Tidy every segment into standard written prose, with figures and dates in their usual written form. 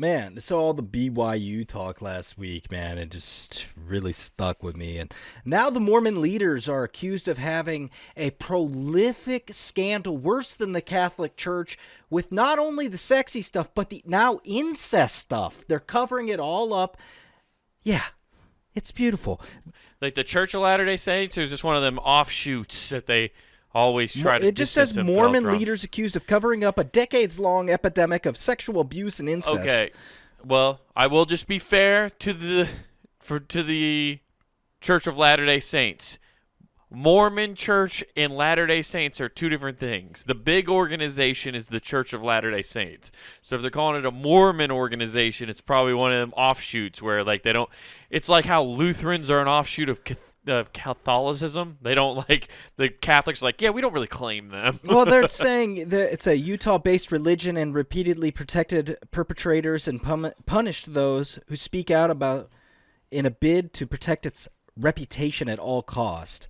Man, so all the BYU talk last week, man, it just really stuck with me. And now the Mormon leaders are accused of having a prolific scandal worse than the Catholic Church with not only the sexy stuff, but the now incest stuff. They're covering it all up. Yeah, it's beautiful. Like the Church of Latter-day Saints, or is this one of them offshoots that they always try to It just distance says themselves Mormon from? leaders accused of covering up a decades-long epidemic of sexual abuse and incest. Okay, well, I will just be fair to the Church of Latter-day Saints. Mormon Church and Latter-day Saints are two different things. The big organization is the Church of Latter-day Saints. So if they're calling it a Mormon organization, it's probably one of them offshoots where like they don't. It's like how Lutherans are an offshoot of Catholicism. They don't like the Catholics. Are like, yeah, we don't really claim them. Well, they're saying that it's a Utah-based religion and repeatedly protected perpetrators and punished those who speak out about in a bid to protect its reputation at all cost.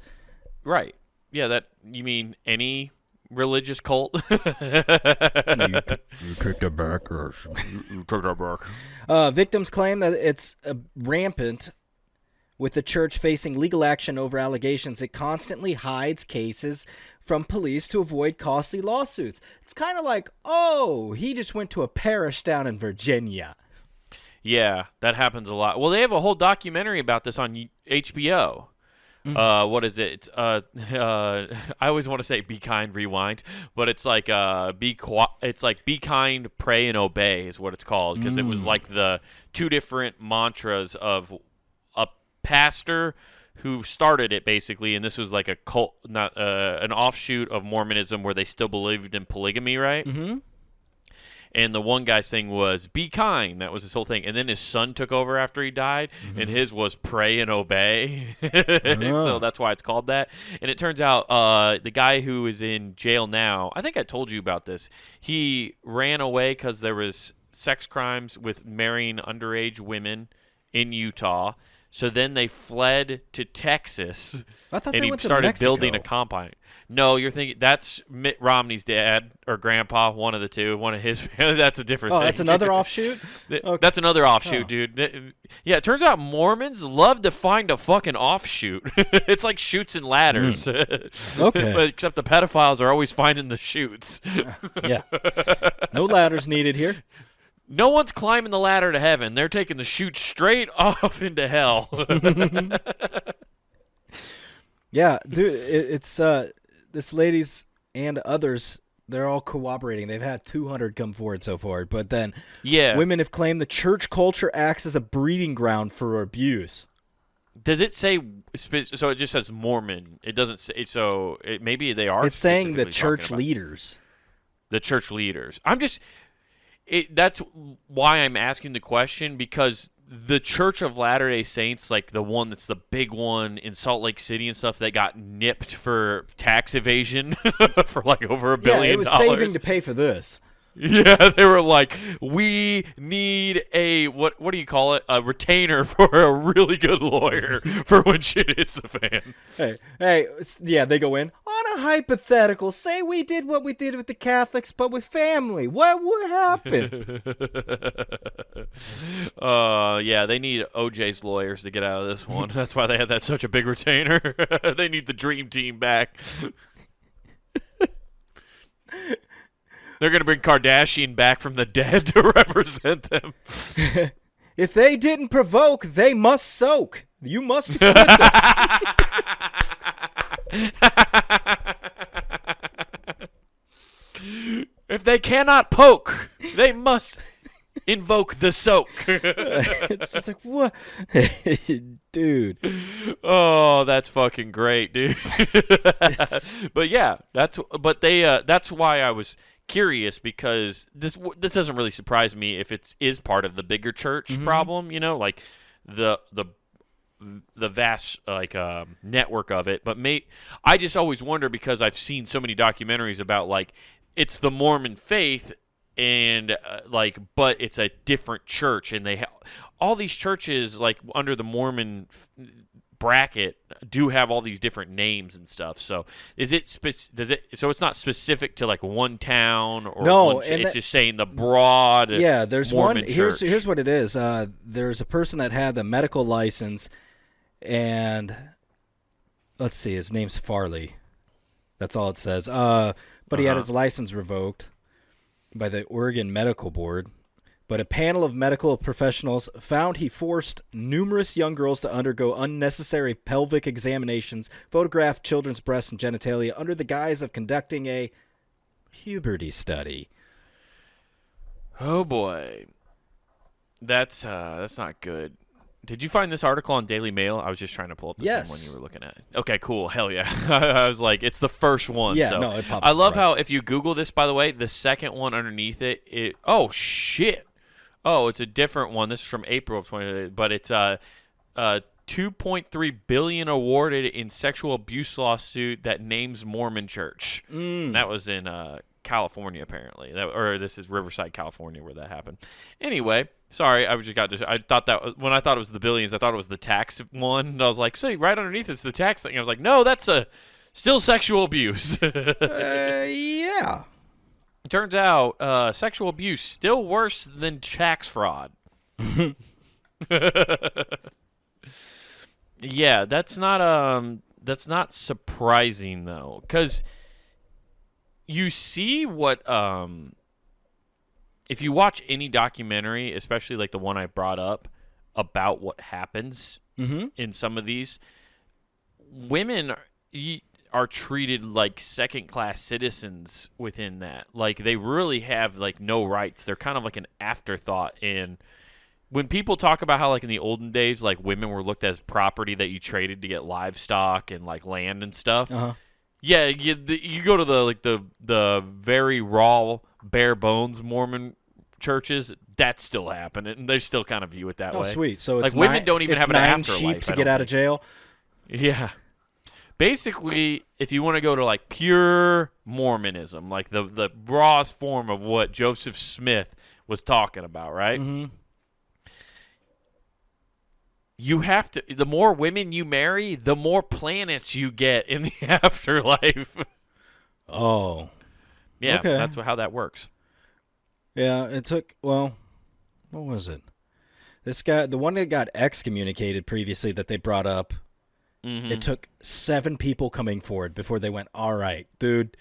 Right. Yeah, that you mean any religious cult? You take that back. You took that back. Victims claim that it's rampant with the church facing legal action over allegations. It constantly hides cases from police to avoid costly lawsuits. It's kind of like, oh, he just went to a parish down in Virginia. Yeah, that happens a lot. Well, they have a whole documentary about this on HBO. What is it? I always want to say "Be Kind, Rewind," but it's like it's like "Be Kind, Pray, and Obey" is what it's called, because it was like the two different mantras of a pastor who started it basically, and this was like a cult, not an offshoot of Mormonism where they still believed in polygamy, right? Mm-hmm. And the one guy's thing was "be kind." That was his whole thing. And then his son took over after he died, and his was "pray and obey." So that's why it's called that. And it turns out the guy who is in jail now, I think I told you about this. He ran away because there was sex crimes with marrying underage women in Utah. So then they fled to Texas, I thought and they he went to started Mexico. building a compound. No, you're thinking that's Mitt Romney's dad or grandpa, one of the two, one of his family. That's a different thing. Oh, that's another offshoot? Okay. That's another offshoot, dude. Yeah, it turns out Mormons love to find a fucking offshoot. It's like chutes and ladders. Okay. But except the pedophiles are always finding the chutes. Yeah. No ladders needed here. No one's climbing the ladder to heaven. They're taking the chute straight off into hell. Yeah, dude, it's this lady's and others, they're all cooperating. They've had 200 come forward so far, but then women have claimed the church culture acts as a breeding ground for abuse. Does it say, so it just says Mormon. It doesn't say, so maybe they are. It's saying the specifically church talking about leaders. The church leaders. That's why I'm asking the question, because the Church of Latter-day Saints, like the one that's the big one in Salt Lake City and stuff, that got nipped for tax evasion for like over $1 billion. Yeah, it was saving to pay for this. Yeah, they were like, we need a, what do you call it? A retainer for a really good lawyer for when shit hits the fan. Hey, yeah, they go in. On a hypothetical, say we did what we did with the Catholics, but with family. What would happen? Yeah, they need OJ's lawyers to get out of this one. That's why they had such a big retainer. They need the dream team back. They're going to bring Kardashian back from the dead to represent them. If they didn't provoke, they must soak. You must. If they cannot poke, they must invoke the soak. It's just like, what? Dude. Oh, that's fucking great, dude. But yeah, that's why I was curious, because this doesn't really surprise me if it is part of the bigger church problem, like the vast network of it. But I just always wonder, because I've seen so many documentaries about like it's the Mormon faith and but it's a different church, and all these churches like under the Mormon bracket do have all these different names and stuff. So is it so it's not specific to like one town or no, it's just saying the broad there's Mormon one church. here's what it is. There's a person that had the medical license, and let's see, his name's Farley. That's all it says. But he had his license revoked by the Oregon Medical Board. But a panel of medical professionals found he forced numerous young girls to undergo unnecessary pelvic examinations, photographed children's breasts and genitalia under the guise of conducting a puberty study. Oh boy, that's not good. Did you find this article on Daily Mail? I was just trying to pull up the same one you were looking at. Okay, cool. Hell yeah. I was like, it's the first one. Yeah, so. no, it pops I up love right. how if you Google this, by the way, the second one underneath it, oh, shit. Oh, it's a different one. This is from April of 2020, but it's $2.3 billion awarded in sexual abuse lawsuit that names Mormon church. That was in California, apparently. Or this is Riverside, California, where that happened. Anyway, sorry, I thought that when I thought it was the billions, I thought it was the tax one. And I was like, see, right underneath it's the tax thing. I was like, no, that's still sexual abuse. Yeah. It turns out sexual abuse still worse than tax fraud. Yeah, that's not surprising though, because you see what if you watch any documentary, especially like the one I brought up about what happens in some of these, women are treated like second-class citizens within that. Like they really have like no rights. They're kind of like an afterthought. And when people talk about how like in the olden days, like women were looked as property that you traded to get livestock and like land and stuff. Yeah, you go to the very raw, bare bones Mormon churches. That's still happening, and they still kind of view it that way. Oh, sweet. So it's like women don't even have an 9 afterlife. sheep to get out of jail. Yeah. Basically, if you want to go to like pure Mormonism, like the rawest form of what Joseph Smith was talking about, right? You have to. The more women you marry, the more planets you get in the afterlife. Oh. Yeah, okay. That's how that works. Yeah, it took, well, what was it? This guy, the one that got excommunicated previously that they brought up, it took 7 people coming forward before they went, all right, dude,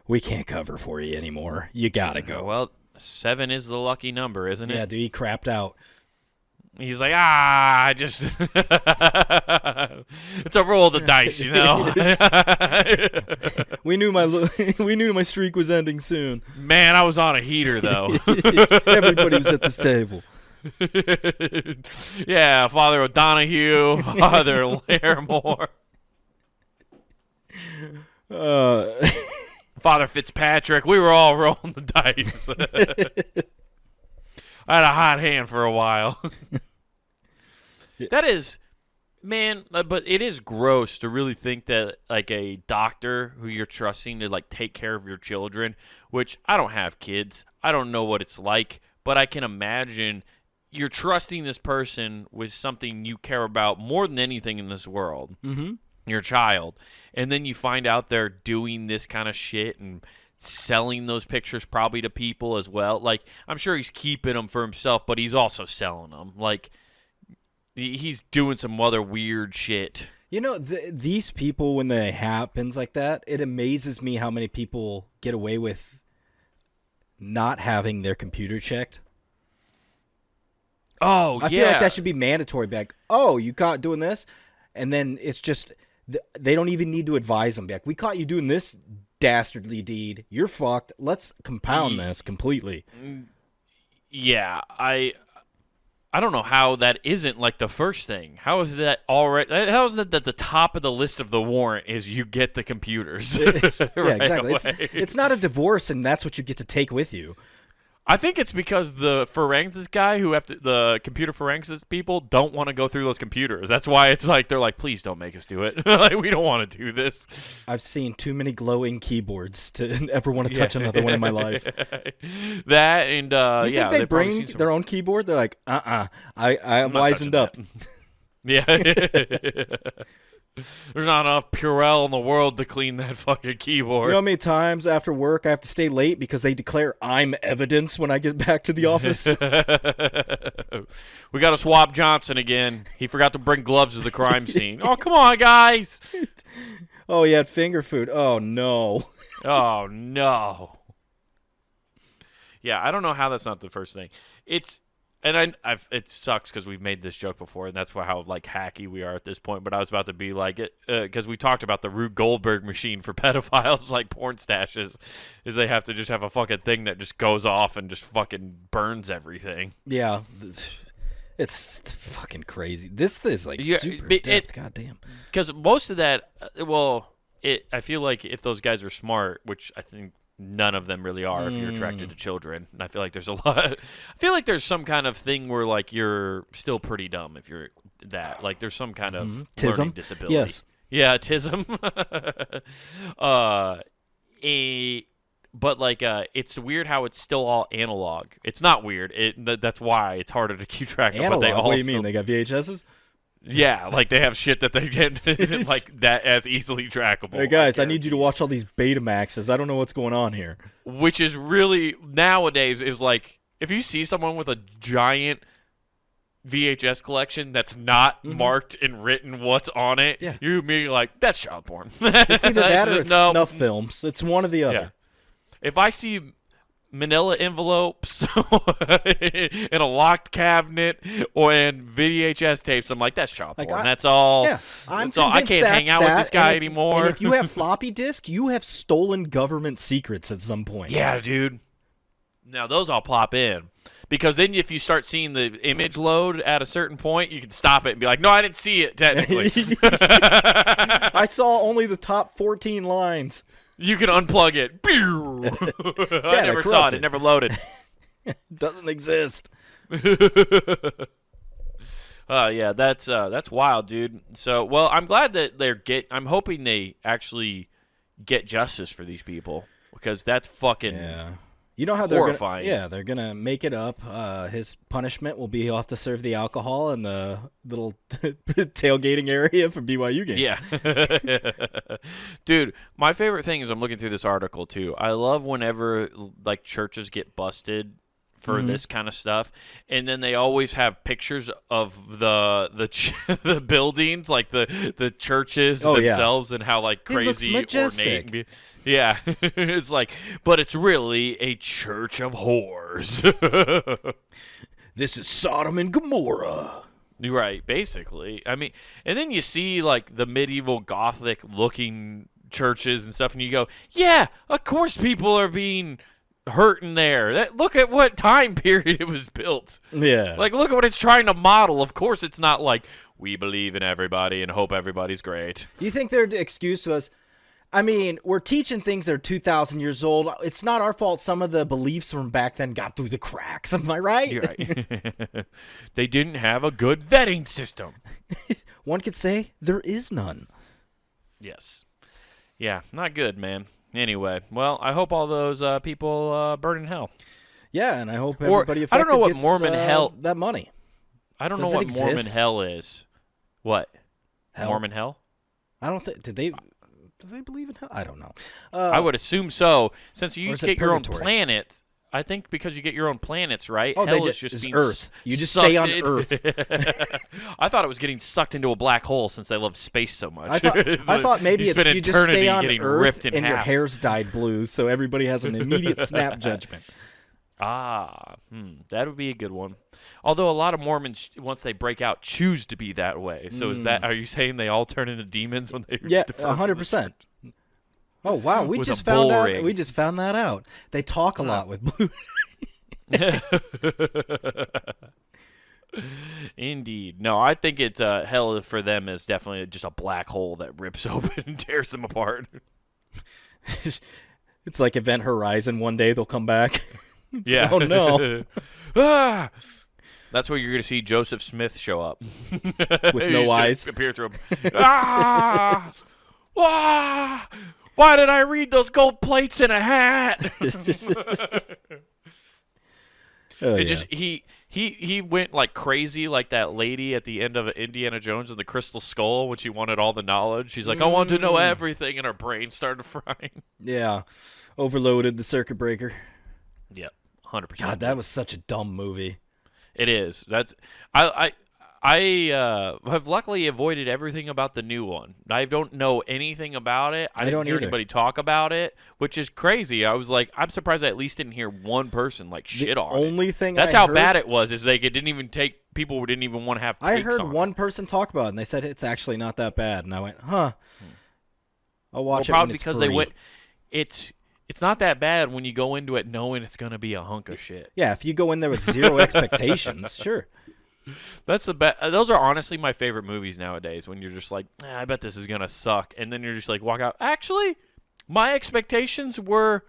we can't cover for you anymore. You got to go. Well, 7 is the lucky number, isn't it? Yeah, dude, he crapped out. He's like, I just, it's a roll of the dice, you know. we knew my streak was ending soon. Man, I was on a heater though. Everybody was at this table. Yeah, Father O'Donohue, Father Larimore, Father Fitzpatrick. We were all rolling the dice. I had a hot hand for a while. That is, man, but it is gross to really think that like a doctor who you're trusting to like take care of your children, which I don't have kids. I don't know what it's like, but I can imagine you're trusting this person with something you care about more than anything in this world, your child, and then you find out they're doing this kind of shit and selling those pictures probably to people as well. Like, I'm sure he's keeping them for himself, but he's also selling them. Like, he's doing some other weird shit. You know, these people, when it happens like that, it amazes me how many people get away with not having their computer checked. Oh, I feel like that should be mandatory. Be like, oh, you caught doing this? And then it's just, they don't even need to advise them. Be like, we caught you doing this dastardly deed. You're fucked. Let's compound this completely. Yeah, I don't know how that isn't like the first thing. How is that already? How is that at the top of the list of the warrant is you get the computers? Yeah, right exactly. It's not a divorce, and that's what you get to take with you. I think it's because the forensics guy the computer forensics people don't want to go through those computers. That's why it's like they're like, please don't make us do it. Like, we don't want to do this. I've seen too many glowing keyboards to ever want to touch another one in my life. That and you think they bring their own keyboard? They're like, I'm wisened up. Yeah. There's not enough Purell in the world to clean that fucking keyboard. You know how many times after work I have to stay late because they declare I'm evidence when I get back to the office? We got to swap Johnson again. He forgot to bring gloves to the crime scene. Oh, come on, guys. Oh, he had finger food. Oh, no. Oh, no. Yeah, I don't know how that's not the first thing. It sucks because we've made this joke before, and that's how like hacky we are at this point. But I was about to be like it because we talked about the Rube Goldberg machine for pedophiles, like porn stashes, is they have to just have a fucking thing that just goes off and just fucking burns everything. Yeah, it's fucking crazy. This is like super depth. Goddamn. Because most of that, I feel like if those guys are smart, which I think none of them really are if you're attracted to children. And I feel like there's a lot. I feel like there's some kind of thing where like you're still pretty dumb if you're that. Like there's some kind of learning disability. Yes. Yeah, tism. But like it's weird how it's still all analog. It's not weird. That's why it's harder to keep track of. Analog? But they all what do you mean? They got VHSs? Yeah, like they have shit that they get isn't like that as easily trackable. Hey guys, I need you to watch all these Betamaxes. I don't know what's going on here. Which is really nowadays is like if you see someone with a giant VHS collection that's not marked and written what's on it, you're immediately like, that's child porn. It's either that or it's snuff films. It's one or the other. Yeah. If I see manila envelopes in a locked cabinet and VHS tapes, I'm like, that's child porn. That's all. Yeah, that's all. I can't hang out with this guy anymore. And if you have floppy disk, you have stolen government secrets at some point. Yeah, dude. Now those all plop in. Because then if you start seeing the image load at a certain point, you can stop it and be like, no, I didn't see it, technically. I saw only the top 14 lines. You can unplug it. I never saw it. It never loaded. Doesn't exist. Yeah, that's wild, dude. So, well, I'm glad that I'm hoping they actually get justice for these people because that's fucking You know how horrifying. They're gonna make it up. His punishment will be he'll have to serve the alcohol in the little tailgating area for BYU games. Yeah, dude. My favorite thing is I'm looking through this article too. I love whenever like churches get busted for this kind of stuff, and then they always have pictures of the buildings, like the churches themselves, and how like crazy majestic. Ornate. Yeah, it's like, but it's really a church of whores. This is Sodom and Gomorrah. Right, basically. I mean, and then you see like the medieval Gothic looking churches and stuff, and you go, yeah, of course people are being hurt in there. Look at what time period it was built. Yeah. Like, look at what it's trying to model. Of course it's not like, we believe in everybody and hope everybody's great. You think their excuse was, I mean, we're teaching things that are 2,000 years old. It's not our fault some of the beliefs from back then got through the cracks. Am I right? You're right. They didn't have a good vetting system. One could say there is none. Yes. Yeah, not good, man. Anyway, well, I hope all those people burn in hell. Yeah, and I hope everybody affected I don't know what gets, Mormon hell that money. I don't know what Mormon hell is. What? Hell? Mormon hell? I don't think do they believe in hell? I don't know. I would assume so. Since you get your own purgatory? planet, I think because you get your own planets, right? Oh, hell is just being Earth. You just stay on Earth. I thought it was getting sucked into a black hole since they love space so much. I thought maybe it's you just stay on Earth and your half. hair's dyed blue, so everybody has an immediate snap judgment. That would be a good one. Although a lot of Mormons, once they break out, choose to be that way. So are you saying they all turn into demons when they? Yeah, 100%. Oh wow, we just found that out. They talk a lot with blue. Indeed. No, I think it's hell for them is definitely just a black hole that rips open and tears them apart. It's like Event Horizon. One day they'll come back. Yeah. Oh no. That's where you're going to see Joseph Smith show up with no eyes. Appear through him. Why did I read those gold plates in a hat? Oh, It yeah. just he went like crazy, like that lady at the end of Indiana Jones and the Crystal Skull when she wanted all the knowledge. She's like, I want to know everything, and her brain started frying. Yeah. Overloaded the circuit breaker. Yep, 100%. God, that was such a dumb movie. It is. That's I have luckily avoided everything about the new one. I don't know anything about it. I didn't don't hear either. anybody talk about it, which is crazy. I was like, I'm surprised I at least didn't hear one person like shit on it. Only thing That's I how heard, bad it was. Is like it didn't even take people who didn't even want to have. I takes heard on one it. person talk about it, and they said it's actually not that bad. And I went, huh. I'll watch it Probably when it's because free. they went. It's not that bad when you go into it knowing it's gonna be a hunk of shit. Yeah, if you go in there with zero expectations, sure. That's the best. Those are honestly my favorite movies nowadays. When you're just like, I bet this is gonna suck, and then you're just like, walk out. Actually, my expectations were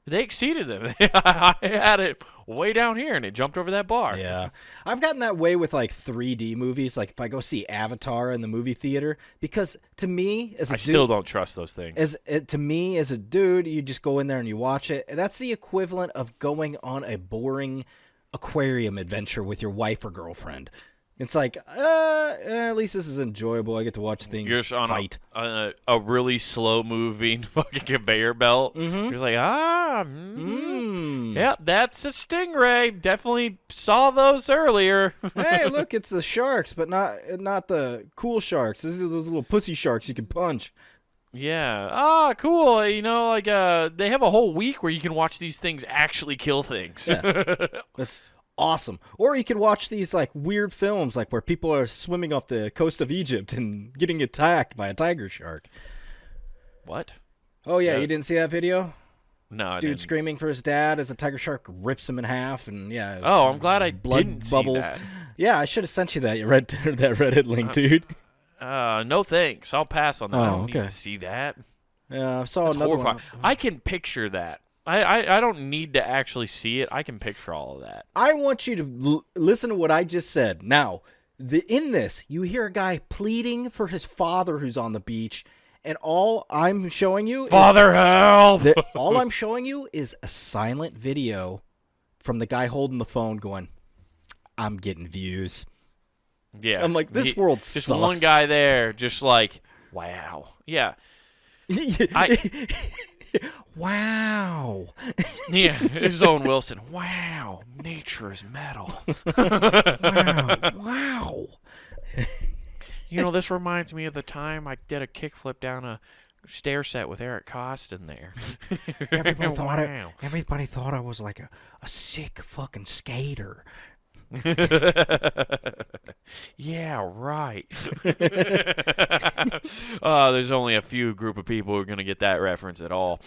they exceeded them. I had it way down here, and it jumped over that bar. Yeah. I've gotten that way with like 3D movies, like if I go see Avatar in the movie theater, because to me as a I dude, still don't trust those things. to me as a dude, you just go in there and you watch it. That's the equivalent of going on a boring aquarium adventure with your wife or girlfriend. It's like, at least this is enjoyable. I get to watch things You're just on fight. a really slow moving fucking conveyor belt. You're just like, yep, that's a stingray. Definitely saw those earlier. Hey, look, it's the sharks, but not the cool sharks. These are those little pussy sharks you can punch. Yeah. Ah, cool. You know, like they have a whole week where you can watch these things actually kill things. Yeah. That's awesome. Or you can watch these like weird films like where people are swimming off the coast of Egypt and getting attacked by a tiger shark. What? Oh yeah, Yeah. you didn't see that video? No, I Dude didn't. screaming for his dad as a tiger shark rips him in half, and yeah. it was Oh, I'm glad I blood didn't bubbles. see that. Yeah, I should have sent you that. You read that Reddit link, dude. No thanks. I'll pass on that. I Oh, don't need okay. to see that. Yeah, I saw That's another horrifying. one. I can picture that. I don't need to actually see it. I can picture all of that. I want you to listen to what I just said. Now, in this, you hear a guy pleading for his father who's on the beach, and all I'm showing you Father, help! all I'm showing you is a silent video from the guy holding the phone going, I'm getting views. Yeah. I'm like, this world just sucks. one guy there, just like, wow. Yeah. Wow. Yeah. His own Wilson. Wow. Nature's metal. Wow. You know, this reminds me of the time I did a kickflip down a stair set with Eric Costin there. Everybody thought I was like a sick fucking skater. Yeah, right. There's only a few group of people who are going to get that reference at all.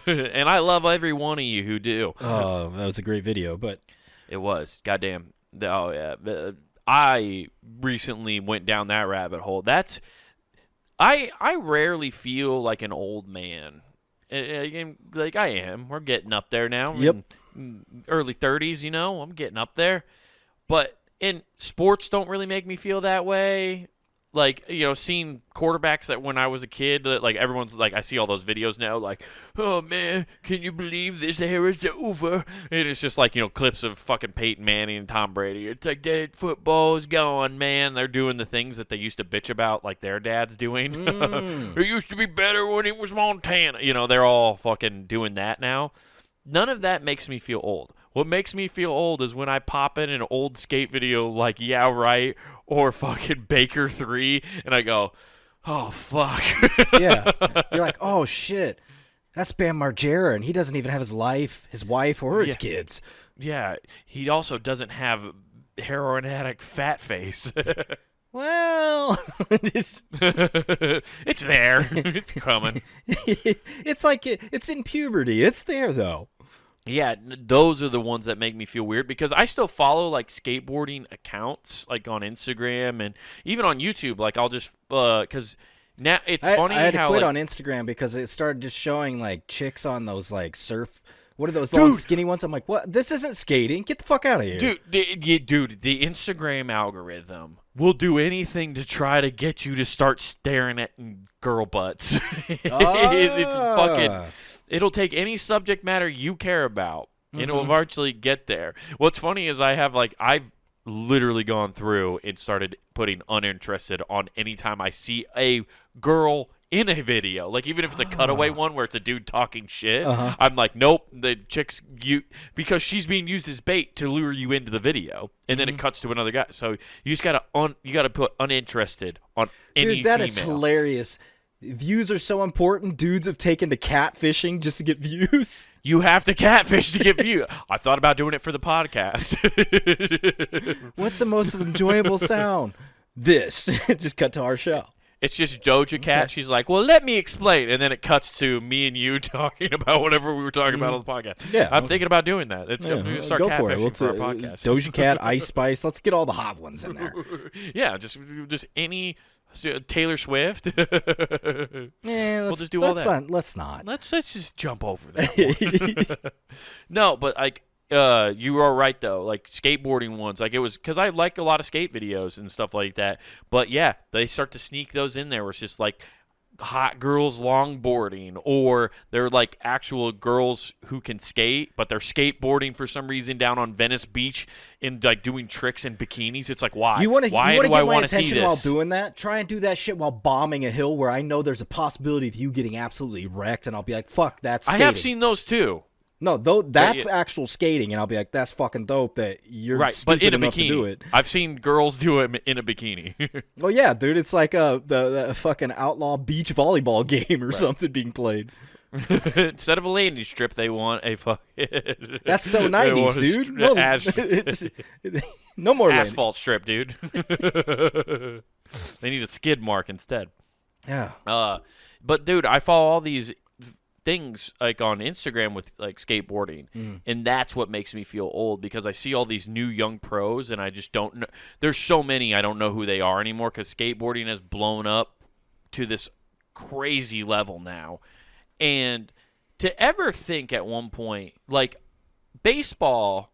And I love every one of you who do. Oh, that was a great video, but It was. Goddamn. Oh, yeah. I recently went down that rabbit hole. I rarely feel like an old man. Like I am. We're getting up there now. Yep. Early 30s, you know. I'm getting up there. But in sports don't really make me feel that way. Like, you know, seeing quarterbacks that when I was a kid, like everyone's like, I see all those videos now, like, oh man, can you believe this era is over? And it's just like, you know, clips of fucking Peyton Manning and Tom Brady. It's like, that football's gone, man. They're doing the things that they used to bitch about, like their dad's doing. It used to be better when it was Montana. You know, they're all fucking doing that now. None of that makes me feel old. What makes me feel old is when I pop in an old skate video like Yeah Right or fucking Baker 3 and I go, oh, fuck. yeah, you're like, oh shit, that's Bam Margera, and he doesn't even have his wife, or his kids. Yeah, he also doesn't have heroin addict fat face. Well, It's there. It's coming. it's like it's in puberty. It's there though. Yeah, those are the ones that make me feel weird because I still follow like skateboarding accounts like on Instagram and even on YouTube. Like I'll just because now it's funny I had to how quit like, on Instagram because it started just showing like chicks on those like surf. What are those long skinny ones? I'm like, what? This isn't skating. Get the fuck out of here, dude, the Instagram algorithm will do anything to try to get you to start staring at girl butts. It's fucking. It'll take any subject matter you care about and it will eventually get there. What's funny is I've literally gone through and started putting uninterested on anytime I see a girl in a video. Like, even if it's a cutaway one where it's a dude talking shit, I'm like, nope, the chick's because she's being used as bait to lure you into the video, and then it cuts to another guy. So you just gotta put uninterested on any Dude, that female. is hilarious. Views are so important. Dudes have taken to catfishing just to get views. You have to catfish to get views. I thought about doing it for the podcast. What's the most enjoyable sound? This. Just cut to our show. It's just Doja Cat. She's like, well, let me explain. And then it cuts to me and you talking about whatever we were talking about on the podcast. Yeah. I'm thinking about doing that. It's going to start catfishing for our podcast. Doja Cat, Ice Spice. Let's get all the hot ones in there. Yeah, just any Taylor Swift. We'll just do all that. Let's not. Let's just jump over that one. No, but like you are right though. Like skateboarding ones, like it was because I like a lot of skate videos and stuff like that. But yeah, they start to sneak those in there. Where it's just like hot girls longboarding, or they're like actual girls who can skate, but they're skateboarding for some reason down on Venice Beach and like doing tricks in bikinis. It's like, why? Why do I want to see this? While doing that, try and do that shit while bombing a hill where I know there's a possibility of you getting absolutely wrecked, and I'll be like, fuck, that's skating. I have seen those too. No, that's actual skating, and I'll be like, that's fucking dope that you're right, stupid but in a enough bikini. to do it. I've seen girls do it in a bikini. Oh yeah, dude, it's like the fucking outlaw beach volleyball game or something being played. Instead of a landing strip, they want a fucking. That's so 90s, dude. No more asphalt strip, dude. They need a skid mark instead. Yeah. But dude, I follow all these things like on Instagram with like skateboarding, and that's what makes me feel old, because I see all these new young pros and I just don't know. There's so many I don't know who they are anymore, because skateboarding has blown up to this crazy level now. And to ever think at one point, like baseball,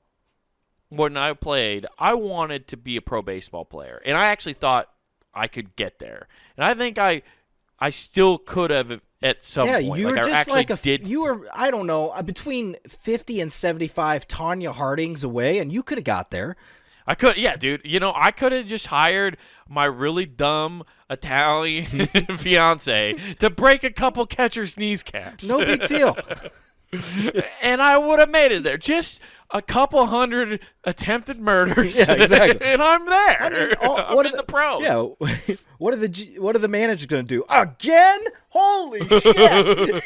when I played, I wanted to be a pro baseball player, and I actually thought I could get there, and I think I still could have at some point. Yeah, you were just like you were, I don't know, between 50 and 75 Tanya Hardings away, and you could have got there. I could, yeah, dude. You know, I could have just hired my really dumb Italian fiance to break a couple catcher's kneecaps. No big deal. And I would have made it there. Just a couple hundred attempted murders. Yeah, exactly. And I'm there. I mean, I'm in the pros. Yeah. What are the managers going to do? Again? Holy shit.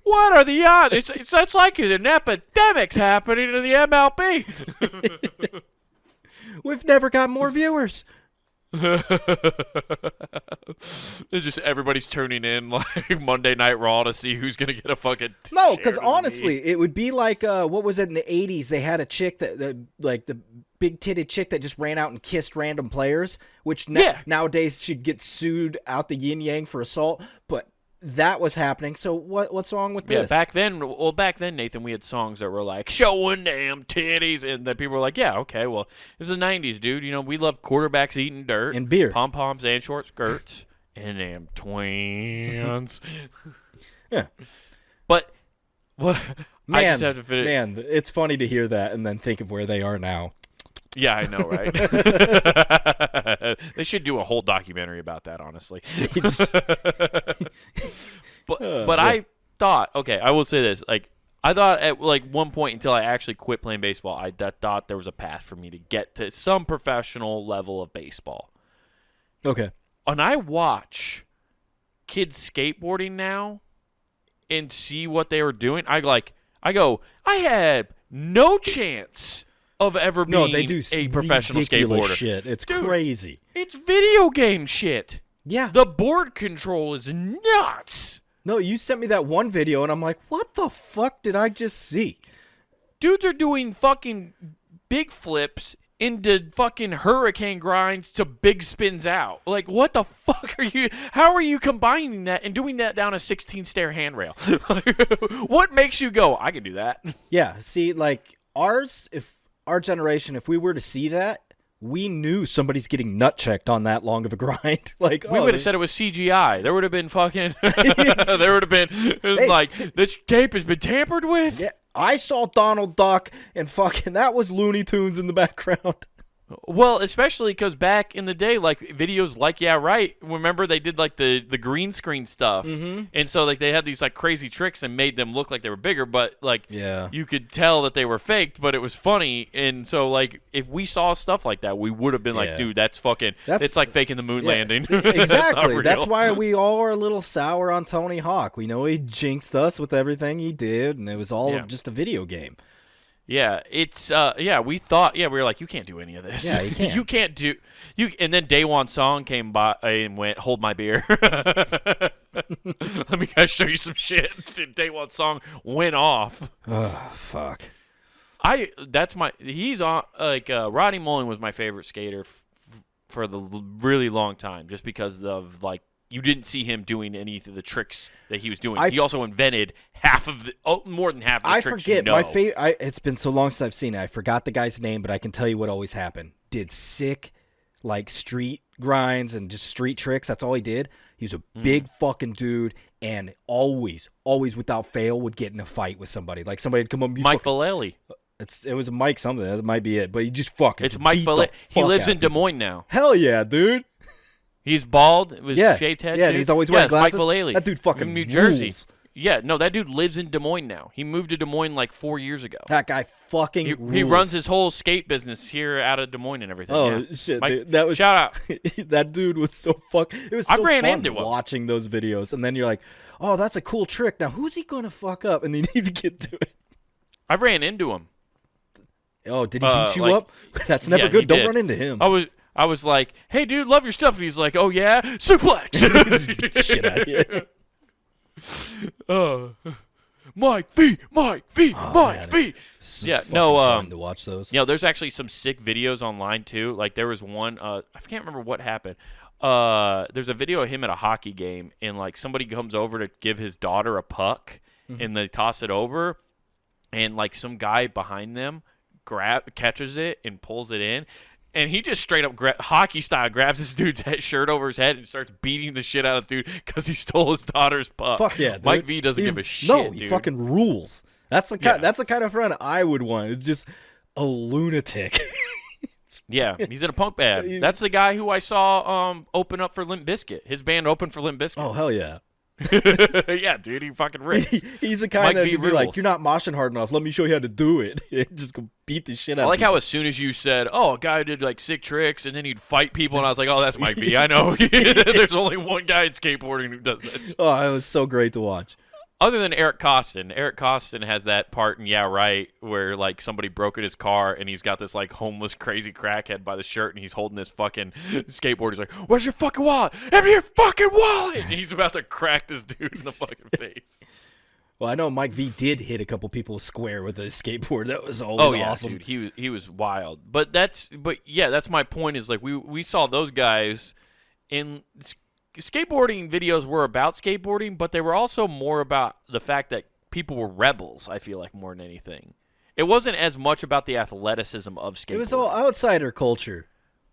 What are the odds? It's like an epidemic's happening in the MLB. We've never got more viewers. It's just everybody's tuning in like Monday Night Raw to see who's gonna get a fucking. No, because honestly, it would be like what was it in the '80s? They had a chick that like the big-titted chick that just ran out and kissed random players, which nowadays she'd get sued out the yin yang for assault. But that was happening. So what's wrong with this? Back then, Nathan, we had songs that were like "showing damn titties," and that people were like, "Yeah, okay, well, it's the '90s, dude. You know, we love quarterbacks eating dirt and beer, pom poms and short skirts and damn twins." Yeah, but what? Man, I just have to finish. Man, it's funny to hear that and then think of where they are now. Yeah, I know, right? They should do a whole documentary about that, honestly. But I thought, okay, I will say this. Like, I thought at like one point until I actually quit playing baseball, I thought there was a path for me to get to some professional level of baseball. Okay. And I watch kids skateboarding now and see what they were doing. I go, I had no chance of ever being a professional skateboarder. Shit. It's Dude, crazy. It's video game shit. Yeah. The board control is nuts. No, you sent me that one video, and I'm like, what the fuck did I just see? Dudes are doing fucking big flips into fucking hurricane grinds to big spins out. Like, what the fuck are you? How are you combining that and doing that down a 16-stair handrail? What makes you go, I can do that? Yeah, see, like, our generation, if we were to see that, we knew somebody's getting nut checked on that long of a grind. Like, we would have said it was CGI. There would have been fucking. There would have been like, this tape has been tampered with. Yeah, I saw Donald Duck, and fucking that was Looney Tunes in the background. Well, especially because back in the day, like videos like Yeah Right, remember they did like the green screen stuff, and so like they had these like crazy tricks and made them look like they were bigger, but like you could tell that they were faked, but it was funny. And so like if we saw stuff like that, we would have been like, dude, that's it's like faking the moon landing. Exactly. That's why we all are a little sour on Tony Hawk. We know he jinxed us with everything he did, and it was all just a video game. Yeah, it's we were like, you can't do any of this. Yeah, you can't. You can't do and then Daewon Song came by and went, hold my beer. Let me guys show you some shit. Daewon Song went off. Oh, fuck. He's on Rodney Mullen was my favorite skater for the really long time, just because of like you didn't see him doing any of the tricks that he was doing. He also invented more than half of the tricks. I forget my favorite. It's been so long since I've seen it. I forgot the guy's name, but I can tell you what always happened. Did sick, like street grinds and just street tricks. That's all he did. He was a big fucking dude, and always without fail would get in a fight with somebody. Like somebody would come up. Mike Vallely. It was Mike something. That might be it. But he just fucking. It's Mike Vallely. He lives in Des Moines now. Hell yeah, dude. He's bald with shaved head. Yeah, and he's always wearing glasses. Mike Vallely. That dude fucking from New Jersey. rules. Yeah, no, that dude lives in Des Moines now. He moved to Des Moines like 4 years ago. That guy fucking rules. He runs his whole skate business here out of Des Moines and everything. Oh shit, Mike, dude. That was shout out. That dude was so It was so ran fun into him watching those videos, and then you're like, oh, that's a cool trick. Now who's he gonna fuck up? And you need to get to it. I ran into him. Oh, did he beat you up? That's never good. Don't run into him. I was like, hey, dude, love your stuff. And he's like, oh, yeah? Suplex. Shit out of here. Mike V. So yeah, fun to watch those. There's actually some sick videos online, too. Like, there was one, I can't remember what happened. There's a video of him at a hockey game, and, like, somebody comes over to give his daughter a puck, and they toss it over, and, like, some guy behind them catches it and pulls it in. And he just straight up hockey style grabs this dude's shirt over his head and starts beating the shit out of the dude because he stole his daughter's puck. Fuck yeah, dude. Mike V doesn't give a shit. No, he dude. fucking rules. That's the kind of friend I would want. It's just a lunatic. Yeah, he's in a punk band. That's the guy who I saw open up for Limp Bizkit. His band opened for Limp Bizkit. Oh hell yeah. Yeah, dude, he fucking rips. He's the kind that you'd be like, you're not moshing hard enough. Let me show you how to do it. Just go beat the shit out of I like people. how as soon as you said, oh, a guy did like sick tricks and then he'd fight people, and I was like, oh, that's Mike V. I know. There's only one guy in skateboarding who does that. Oh, it was so great to watch. Other than Eric Costin has that part in Yeah Right where like somebody broke in his car and he's got this like homeless crazy crackhead by the shirt and he's holding this fucking skateboard. He's like, "Where's your fucking wallet? Have your fucking wallet!" And he's about to crack this dude in the fucking face. Well, I know Mike V did hit a couple people square with a skateboard. That was always awesome. Dude, he was wild. But that's my point. Is like we saw those guys in. Skateboarding videos were about skateboarding, but they were also more about the fact that people were rebels, I feel like, more than anything. It wasn't as much about the athleticism of skateboarding. It was all outsider culture.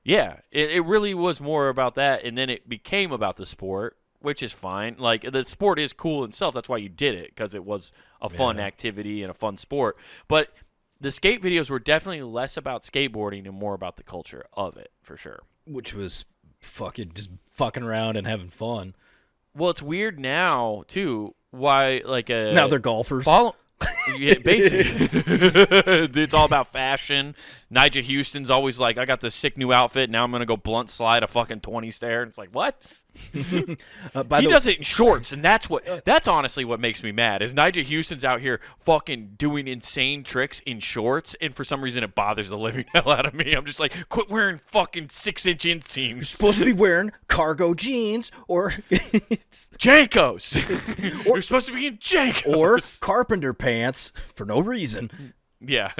Yeah, it really was more about that, and then it became about the sport, which is fine. Like, the sport is cool in itself. That's why you did it, because it was a fun activity and a fun sport. But the skate videos were definitely less about skateboarding and more about the culture of it, for sure. Which was fucking around and having fun. Well, it's weird now too. Why now they're golfers. Yeah, basically, it's all about fashion. Nigel Houston's always like, "I got this sick new outfit. Now I'm gonna go blunt slide a fucking 20 stair." And it's like, what? He does it in shorts, and that's honestly what makes me mad. Is Nigel Houston's out here fucking doing insane tricks in shorts, and for some reason it bothers the living hell out of me. I'm just like, quit wearing fucking 6-inch inseams. You're supposed to be wearing cargo jeans or Jankos. You're supposed to be in Jankos or carpenter pants for no reason. Yeah.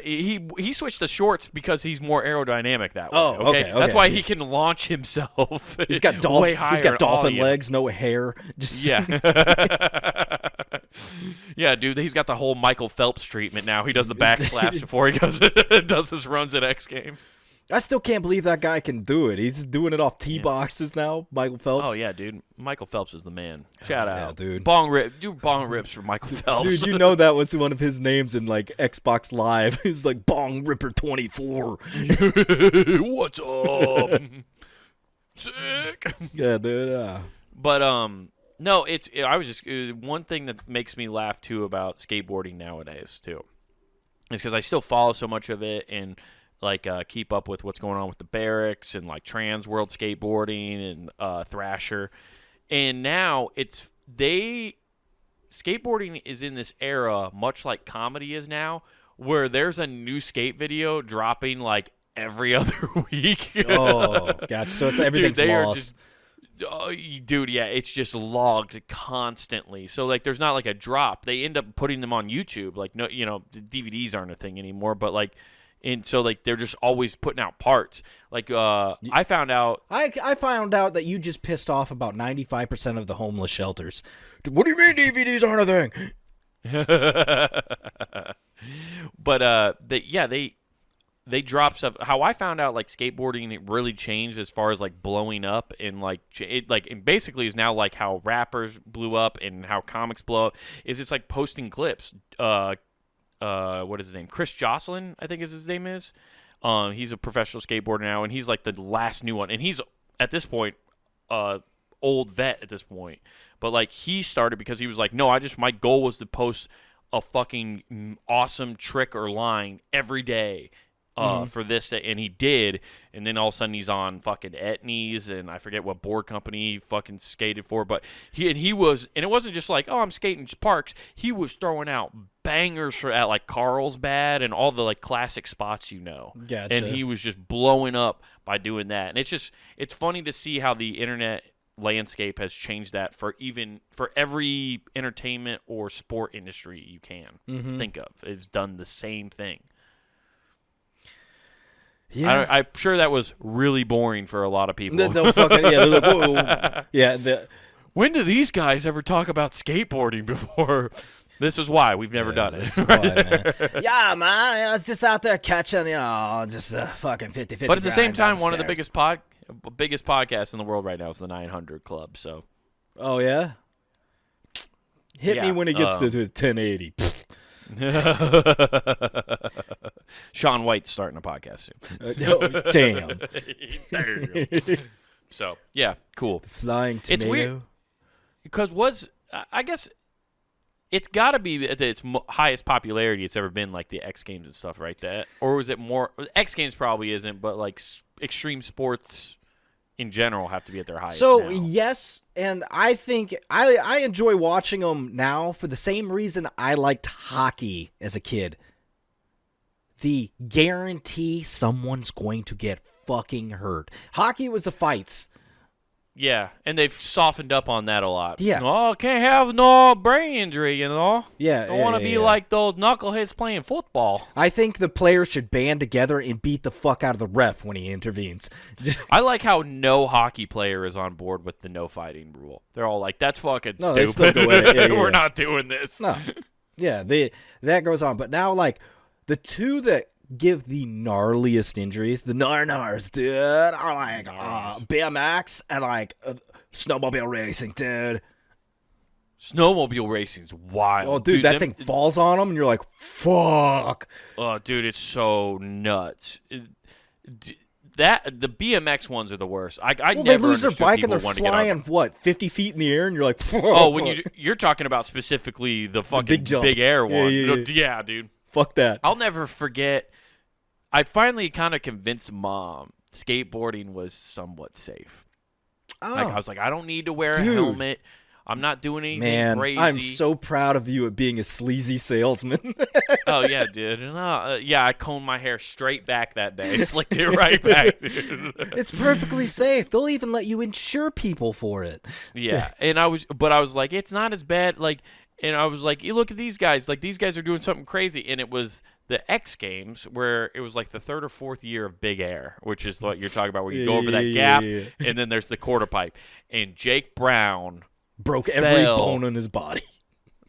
He switched to shorts because he's more aerodynamic that way. Oh, okay. That's why he can launch himself. He's got way higher. He's got dolphin legs, no hair. Yeah. Yeah, dude. He's got the whole Michael Phelps treatment now. He does the back slaps before he does his runs at X Games. I still can't believe that guy can do it. He's doing it off tee Yeah. boxes now, Michael Phelps. Oh yeah, dude. Michael Phelps is the man. Shout yeah, out, dude. Do bong rips for Michael Phelps. Dude, you know that was one of his names in like Xbox Live. He's like Bong Ripper 24. What's up? Sick. Yeah, dude. But no, I was just one thing that makes me laugh too about skateboarding nowadays too, is because I still follow so much of it and like keep up with what's going on with the Barracks and like Trans World Skateboarding and Thrasher, and now skateboarding is in this era much like comedy is now, where there's a new skate video dropping like every other week. Oh, gotcha. So it's everything's Dude, lost. Dude, yeah, it's just logged constantly. So like, there's not like a drop. They end up putting them on YouTube. Like, no, the DVDs aren't a thing anymore. But like, and so like they're just always putting out parts. Like, I found out. I found out that you just pissed off about 95% of the homeless shelters. What do you mean DVDs aren't a thing? But they drop stuff. How I found out like skateboarding it really changed as far as like blowing up and like it basically is now like how rappers blew up and how comics blow up is it's like posting clips. What is his name? Chris Jocelyn, I think his name is. He's a professional skateboarder now, and he's like the last new one, and he's at this point old vet at this point. But like he started because he was like, no, my goal was to post a fucking awesome trick or line every day. For this, and he did, and then all of a sudden he's on fucking Etnies, and I forget what board company he fucking skated for, but he was, and it wasn't just like, oh, I'm skating parks. He was throwing out bangers at like Carlsbad and all the like classic spots, Gotcha. And he was just blowing up by doing that, and it's funny to see how the internet landscape has changed that for every entertainment or sport industry you can think of. It's done the same thing. Yeah, I'm sure that was really boring for a lot of people. No fucking yeah. They're like, whoa. Yeah. When do these guys ever talk about skateboarding before? This is why we've never done it. Why, man. Yeah, man. I was just out there catching, just fucking 50-50. But at the same time, one of the biggest podcasts in the world right now is the 900 Club. So. Oh yeah. Hit me when it gets to 1080. Sean White's starting a podcast Damn. soon. Damn. So yeah, cool. Flying tomato. It's weird because I guess it's got to be at its highest popularity it's ever been, like the X Games and stuff, right? Or was it more? X Games probably isn't, but like extreme sports in general have to be at their highest. So now. yes, and I think I enjoy watching them now for the same reason I liked hockey as a kid. The guarantee someone's going to get fucking hurt. Hockey was the fights. Yeah, and they've softened up on that a lot. Yeah. Oh, can't have no brain injury, Yeah. Don't want to be like those knuckleheads playing football. I think the players should band together and beat the fuck out of the ref when he intervenes. I like how no hockey player is on board with the no fighting rule. They're all like, that's fucking No, they still stupid. go at it. Yeah. We're not doing this. No. Yeah, that goes on. But now, like, the two that give the gnarliest injuries, the gnars, dude, are like BMX and like snowmobile racing, dude. Snowmobile racing's wild. Oh, dude, that thing falls on them, and you're like, fuck. Oh, dude, it's so nuts. The BMX ones are the worst. I Well, never they lose their understood bike and people they're wanting to get flying, on. what, 50 feet in the air, and you're like, fuck. Oh, when you're talking about specifically the fucking big jump. big air one. Yeah. Yeah, dude. Fuck that. I'll never forget. I finally kind of convinced Mom skateboarding was somewhat safe. Oh, Like I was like, I don't need to wear a Dude. helmet. I'm not doing anything man, crazy. I'm so proud of you at being a sleazy salesman. Oh yeah, dude. And, yeah, I combed my hair straight back that day. Slicked it right back, dude. It's perfectly safe. They'll even let you insure people for it. Yeah, and I was like, it's not as bad. Like, and I was like, you look at these guys. Like, these guys are doing something crazy. And it was the X Games where it was like the third or fourth year of Big Air, which is what you're talking about, where you go over that gap, and then there's the quarter pipe. And Jake Brown broke every fell. bone in his body.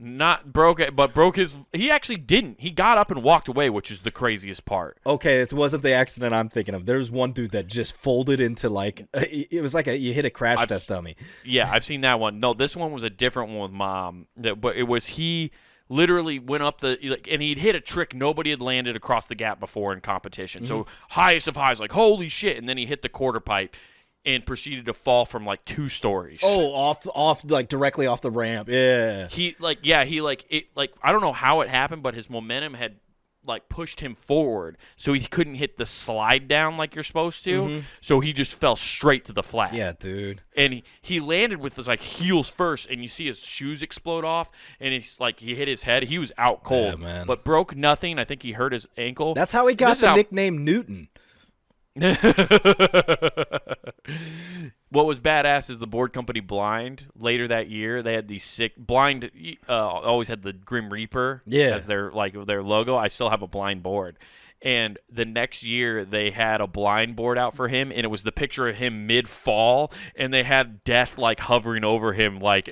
Not broke it, but broke his. He actually didn't. He got up and walked away, which is the craziest part. Okay, it wasn't the accident I'm thinking of. There's one dude that just folded into like it was like you hit a crash test dummy. Yeah, I've seen that one. No, this one was a different one with Mom. But it was he literally went up and he'd hit a trick nobody had landed across the gap before in competition. So highest of highs, like holy shit, and then he hit the quarter pipe and proceeded to fall from like 2 stories. Oh, off like directly off the ramp. Yeah. He I don't know how it happened, but his momentum had like pushed him forward, so he couldn't hit the slide down like you're supposed to. So he just fell straight to the flat. Yeah, dude. And he landed with his like heels first, and you see his shoes explode off, and he's like he hit his head. He was out cold, yeah, man. but broke nothing. I think he hurt his ankle. That's how he got the nickname Newton. What was badass is the board company Blind. Later that year, they had these sick Blind. Always had the Grim Reaper as their logo. I still have a Blind board. And the next year, they had a blind board out for him, and it was the picture of him mid-fall, and they had death like hovering over him, like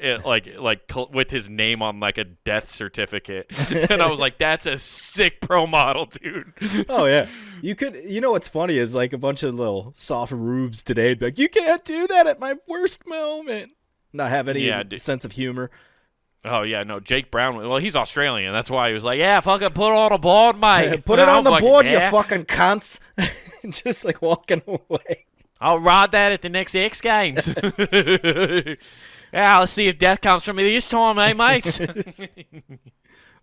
with his name on like a death certificate. And I was like, "That's a sick pro model, dude." Oh yeah, you know what's funny is like a bunch of little soft rubes today would be like, "You can't do that at my worst moment." Not have any sense of humor. Oh, yeah, no, Jake Brown, well, he's Australian. That's why he was like, yeah, fucking put it on the board, mate. Put it on the board, you fucking cunts. Just like walking away. I'll ride that at the next X Games. Yeah, let's see if death comes from me this time, mates.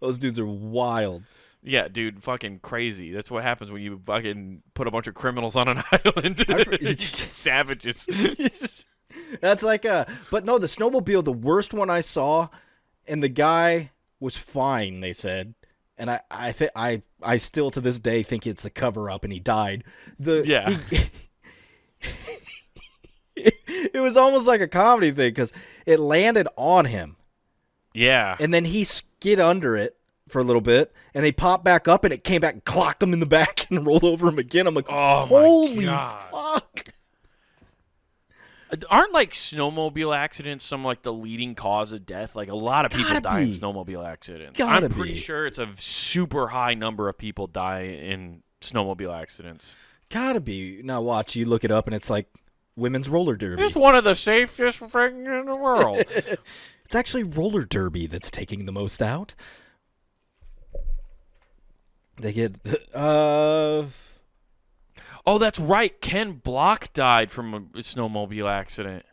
Those dudes are wild. Yeah, dude, fucking crazy. That's what happens when you fucking put a bunch of criminals on an island. Savages. That's like but no, the snowmobile, the worst one I saw, and the guy was fine, they said. And I still to this day think it's a cover up and he died. It was almost like a comedy thing because it landed on him. Yeah. And then he skid under it for a little bit, and they popped back up, and it came back and clocked him in the back and rolled over him again. I'm like, oh, holy fuck. Aren't like snowmobile accidents some like the leading cause of death? Like a lot of people die in snowmobile accidents. I'm pretty sure it's a super high number of people die in snowmobile accidents. Gotta be. Now watch, you look it up and it's like women's roller derby. It's one of the safest things in the world. It's actually roller derby that's taking the most out. They get Oh, that's right. Ken Block died from a snowmobile accident.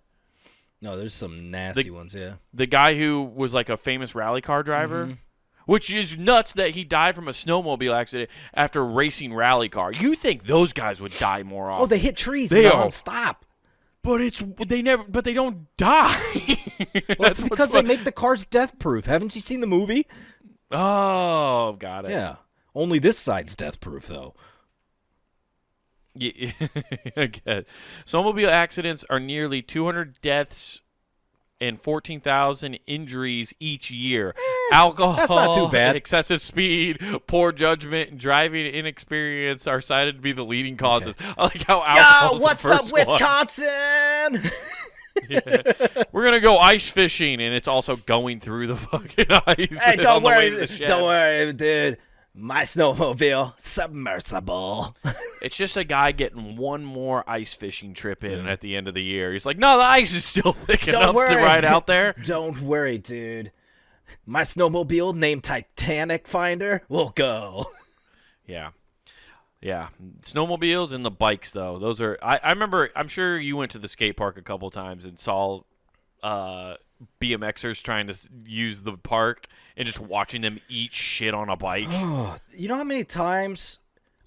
No, there's some nasty ones, yeah. The guy who was like a famous rally car driver, which is nuts that he died from a snowmobile accident after racing rally car. You think those guys would die more often? Oh, they hit trees non-stop. But they don't die. Well, that's because they make the cars death-proof. Haven't you seen the movie? Oh, got it. Yeah. Only this side's death-proof, though. Yeah, okay. Snowmobile accidents are nearly 200 deaths and 14,000 injuries each year. Alcohol, that's not too bad. Excessive speed, poor judgment, and driving inexperience are cited to be the leading causes. Okay. I like how alcohol. Yo, what's up, Wisconsin? Yeah. We're gonna go ice fishing, and it's also going through the fucking ice. Hey, don't worry, dude. My snowmobile submersible. It's just a guy getting one more ice fishing trip in at the end of the year. He's like, no, the ice is still thick enough to ride out there. Don't worry, dude. My snowmobile named Titanic Finder will go. Yeah. Yeah. Snowmobiles and the bikes, though. Those are I remember, I'm sure you went to the skate park a couple times and saw BMXers trying to use the park and just watching them eat shit on a bike. You know how many times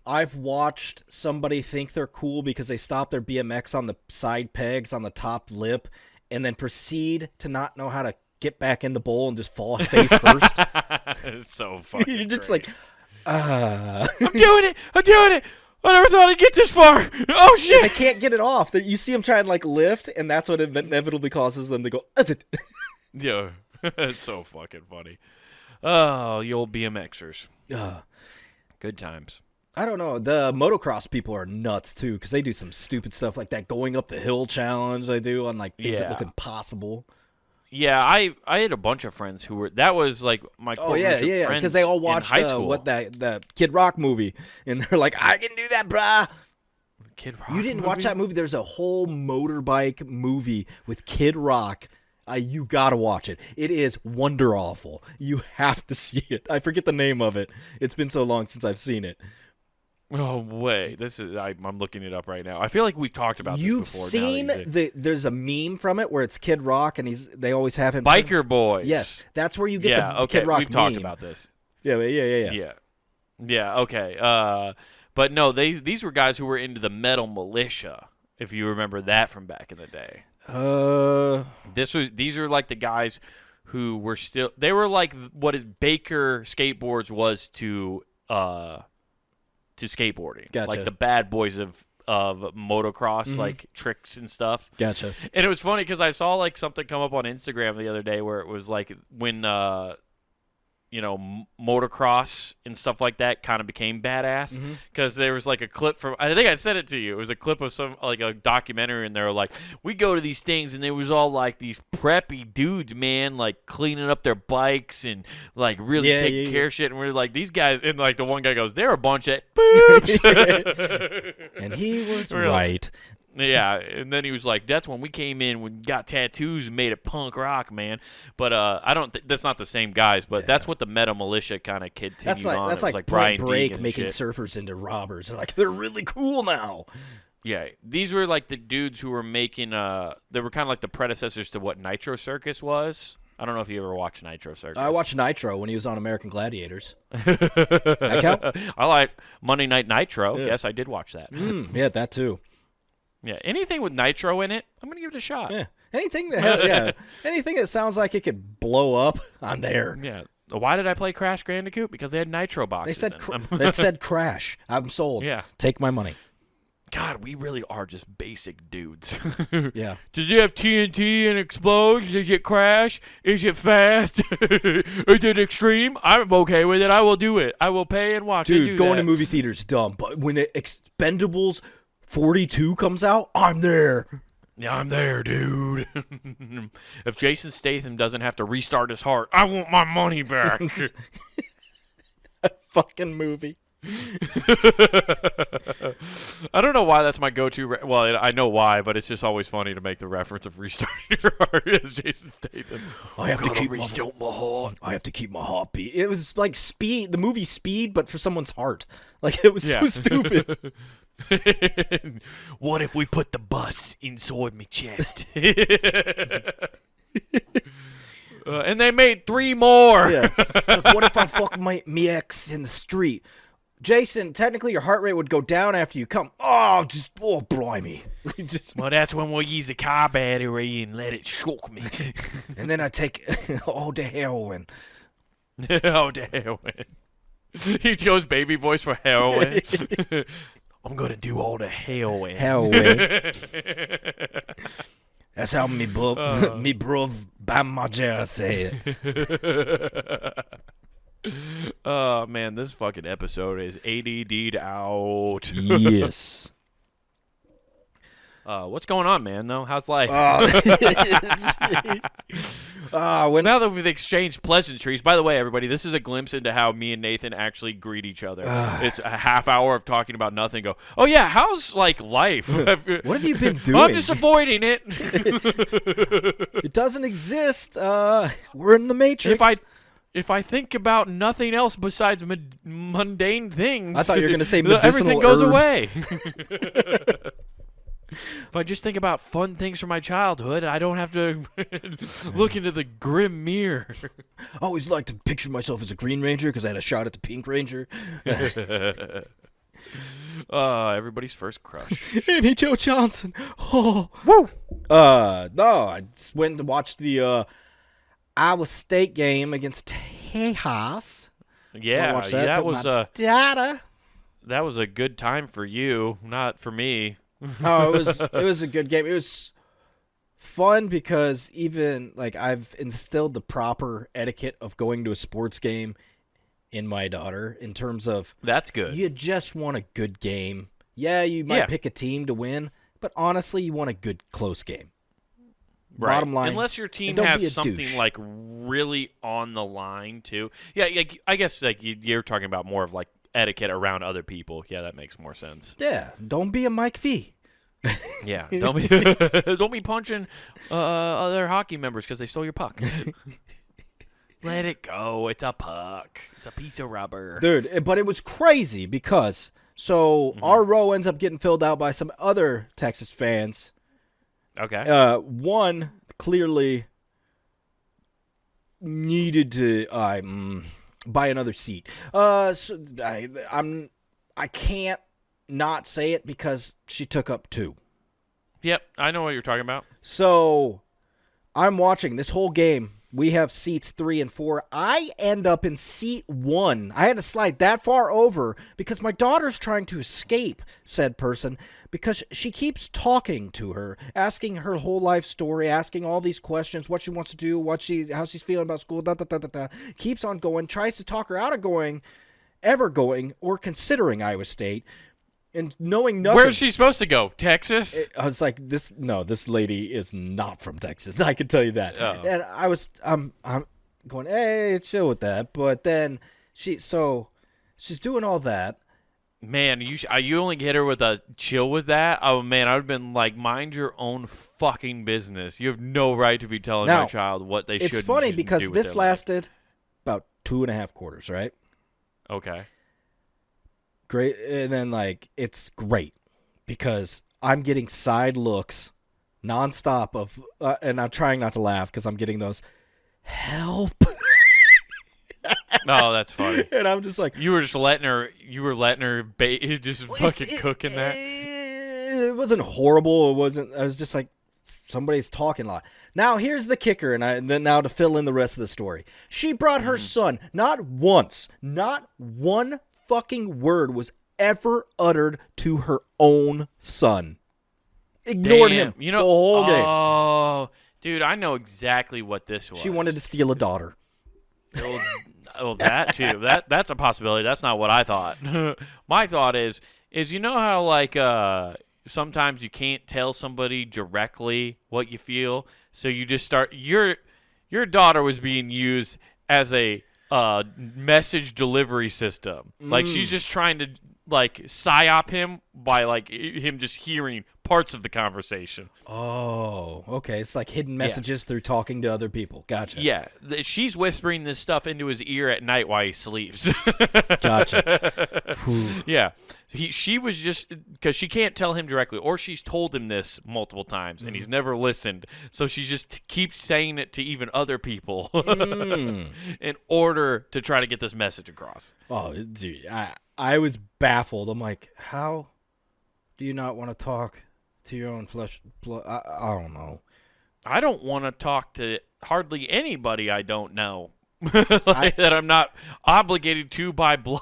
I've watched somebody think they're cool because they stop their BMX on the side pegs on the top lip and then proceed to not know how to get back in the bowl and just fall face first? It's so fucking You're just great. like, I'm doing it! I never thought I'd get this far. Oh, shit. They can't get it off. You see them try and like lift, and that's what inevitably causes them to go. Yeah, it's so fucking funny. Oh, the old BMXers. Good times. I don't know. The motocross people are nuts, too, because they do some stupid stuff like that going up the hill challenge they do on like things that look impossible. Yeah, I had a bunch of friends who were. That was like my core group of friends Because they all watched in high school. what that Kid Rock movie, and they're like, I can do that, brah. Kid Rock. You didn't watch that movie? There's a whole motorbike movie with Kid Rock. You gotta watch it. It is wonder awful. You have to see it. I forget the name of it. It's been so long since I've seen it. Oh wait, I'm looking it up right now. I feel like we've talked about this before. You've seen there's a meme from it where it's Kid Rock and they always have him Biker Boys. Yes, that's where you get the Kid Rock we've meme. talked about this. Yeah. Okay. But no, these were guys who were into the metal militia. If you remember that from back in the day. These are like the guys who were they were like what is Baker skateboards was to skateboarding. Gotcha. Like the bad boys of motocross, like tricks and stuff. Gotcha. And it was funny because I saw like something come up on Instagram the other day where it was like when motocross and stuff like that kind of became badass because there was like a clip from, I think I sent it to you. It was a clip of some like a documentary, and they were like, we go to these things, and it was all like these preppy dudes, man, like cleaning up their bikes and like really taking care of shit. And we're like, these guys, and like the one guy goes, they're a bunch of boobs. And he was right. Yeah, and then he was like, "That's when we came in, we got tattoos and made it punk rock, man." But I don't. That's not the same guys. But that's what the Meta Militia kind of continued on. That's like Brian Break Deegan making shit. surfers into robbers. They're really cool now. Yeah, these were like the dudes who were making. They were kind of like the predecessors to what Nitro Circus was. I don't know if you ever watched Nitro Circus. I watched Nitro when he was on American Gladiators. That count? I like Monday Night Nitro. Yeah. Yes, I did watch that. Yeah, that too. Yeah, anything with Nitro in it, I'm gonna give it a shot. Yeah, anything that sounds like it could blow up, I'm there. Yeah. Why did I play Crash Bandicoot? Because they had Nitro boxes. It said Crash. I'm sold. Yeah. Take my money. God, we really are just basic dudes. Yeah. Does it have TNT and explode? Does it crash? Is it fast? Is it extreme? I'm okay with it. I will do it. I will pay and watch it do Dude, going that. to movie theaters dumb, but when Expendables 42 comes out, I'm there. Yeah, I'm there, dude. If Jason Statham doesn't have to restart his heart, I want my money back. A fucking movie. I don't know why that's my go-to. Well, I know why, but it's just always funny to make the reference of restarting your heart as Jason Statham. I have to keep restart my heart. I have to keep my heart beat. It was like Speed, the movie Speed, but for someone's heart. Like, it was so stupid. What if we put the bus inside my chest? And they made 3 more. Yeah. Like, what if I fuck me ex in the street? Jason, technically your heart rate would go down after you come. Oh, blimey. Well, that's when we'll use a car battery and let it shock me. And then I take all the heroin. Oh, the heroin. He goes baby voice for heroin. I'm going to do all the heroin. Heroin. That's how me bruv Bam Margera say it. Oh, man, this fucking episode is ADD'd out. Yes. What's going on, man, though? How's life? Now that we've exchanged pleasantries, by the way, everybody, this is a glimpse into how me and Nathan actually greet each other. It's a half hour of talking about nothing. Go, oh, yeah, how's, like, life? What have you been doing? I'm just avoiding it. It doesn't exist. We're in the Matrix. If I think about nothing else besides mundane things, I thought you were going to say medicinal everything goes herbs. away. If I just think about fun things from my childhood, I don't have to look into the grim mirror. I always like to picture myself as a Green Ranger because I had a shot at the Pink Ranger. Everybody's first crush. Amy Jo Johnson. Oh. Woo! No, I just went to watch the Iowa State game against Tejas. Yeah, that was data. That was a good time for you, not for me. Oh, it was a good game. It was fun because even like I've instilled the proper etiquette of going to a sports game in my daughter in terms of that's good. You just want a good game. Yeah, you might pick a team to win, but honestly, you want a good close game. Right. Bottom line. Unless your team and don't be has a something douche. like really on the line too. Yeah, I guess like you're talking about more of like etiquette around other people. Yeah, that makes more sense. Yeah, don't be a Mike V. Yeah, don't be punching other hockey members because they stole your puck. Let it go. It's a puck. It's a piece of rubber. Dude, but it was crazy because our row ends up getting filled out by some other Texas fans. Okay. One clearly needed to buy another seat. So I can't not say it because she took up 2. Yep, I know what you're talking about. So I'm watching this whole game. We have seats 3 and 4. I end up in seat 1. I had to slide that far over because my daughter's trying to escape said person because she keeps talking to her, asking her whole life story, asking all these questions, what she wants to do, how she's feeling about school, keeps on going, tries to talk her out of ever going, or considering Iowa State. And knowing nothing. Where's she supposed to go? Texas? I was like, this lady is not from Texas. I can tell you that. Oh. And I'm going, hey, chill with that. But then she's doing all that. Man, you only hit her with a chill with that? Oh, man, I would have been like, mind your own fucking business. You have no right to be telling my child what they should do. It's funny because this lasted about 2.5 quarters, right? Okay. Great. And then, it's great because I'm getting side looks nonstop and I'm trying not to laugh because I'm getting those, help. Oh, that's funny. And I'm just like, you were letting her just fucking cooking that. It wasn't horrible. I was just like, somebody's talking a lot. Now here's the kicker, and then now to fill in the rest of the story. She brought her son. Not once, not one fucking word was ever uttered to her own son. Ignored him the whole game. Oh, dude, I know exactly what this was. She wanted to steal a daughter. Oh, that too. That's a possibility. That's not what I thought. My thought is you know how sometimes you can't tell somebody directly what you feel, so you just start. Your daughter was being used as a message delivery system. Like she's just trying to psyop him by him just hearing parts of the conversation. Oh, okay. It's like hidden messages through talking to other people. Gotcha. Yeah, she's whispering this stuff into his ear at night while he sleeps. Gotcha. Yeah. She was just because she can't tell him directly, or she's told him this multiple times and he's never listened. So she just keeps saying it to even other people in order to try to get this message across. Oh, dude, I was baffled. I'm like, how do you not want to talk to your own flesh? I don't know. I don't want to talk to hardly anybody I don't know. That I'm not obligated to by blood.